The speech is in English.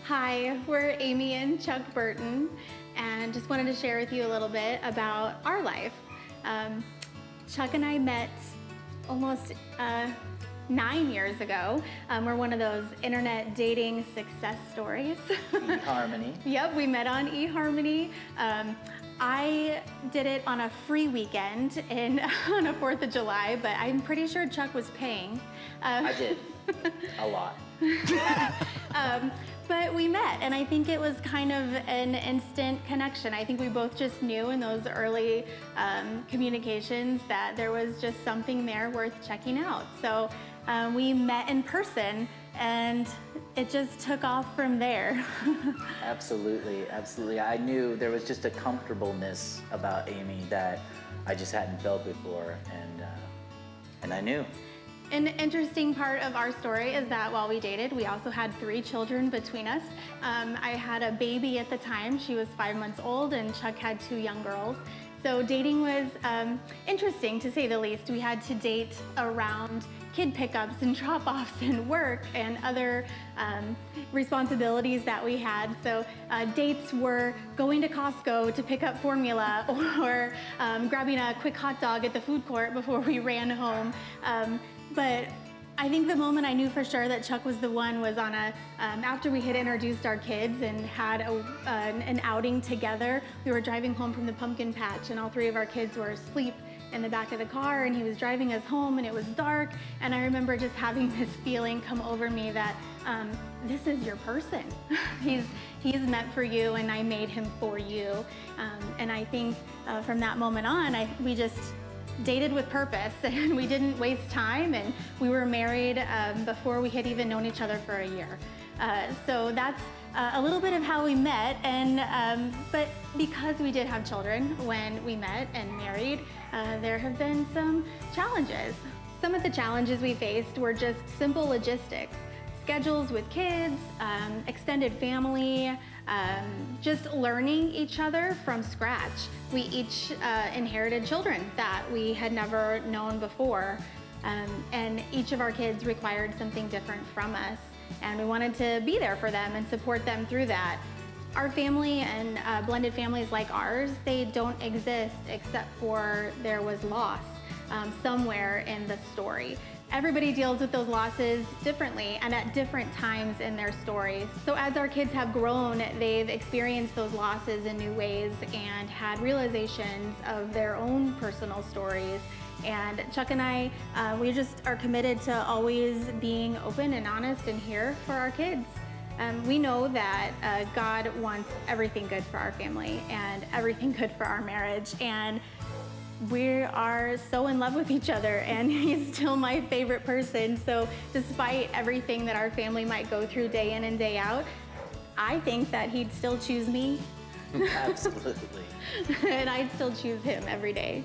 Hi, we're Amy and Chuck Burton, and just wanted to share with you a little bit about our life. Chuck and I met almost 9 years ago. We're one of those internet dating success stories. eHarmony. Yep, we met on eHarmony. I did it on a free weekend on a 4th of July, but I'm pretty sure Chuck was paying. I did. A lot. But we met, and I think it was kind of an instant connection. I think we both just knew in those early communications that there was just something there worth checking out. So we met in person, and it just took off from there. Absolutely, absolutely. I knew there was just a comfortableness about Amy that I just hadn't felt before, and I knew. An interesting part of our story is that while we dated, we also had 3 children between us. I had a baby at the time. She was 5 months old, and Chuck had 2 young girls. So dating was interesting, to say the least. We had to date around kid pickups and drop-offs and work and other responsibilities that we had. So dates were going to Costco to pick up formula, or grabbing a quick hot dog at the food court before we ran home. But I think the moment I knew for sure that Chuck was the one was on after we had introduced our kids and had an outing together. We were driving home from the pumpkin patch, and all 3 of our kids were asleep in the back of the car, and he was driving us home, and it was dark, and I remember just having this feeling come over me that this is your person. He's meant for you, and I made him for you. And I think from that moment on, we just dated with purpose, and we didn't waste time, and we were married before we had even known each other for a year. So that's a little bit of how we met, and but because we did have children when we met and married, there have been some challenges. Some of the challenges we faced were just simple logistics. Schedules with kids, extended family, just learning each other from scratch. We each inherited children that we had never known before, and each of our kids required something different from us, and we wanted to be there for them and support them through that. Our family and blended families like ours, they don't exist except for there was loss somewhere in the story. Everybody deals with those losses differently and at different times in their stories. So as our kids have grown, they've experienced those losses in new ways and had realizations of their own personal stories. And Chuck and I, we just are committed to always being open and honest and here for our kids. We know that God wants everything good for our family and everything good for our marriage. And we are so in love with each other, and he's still my favorite person. So despite everything that our family might go through day in and day out, I think that he'd still choose me. Absolutely. And I'd still choose him every day.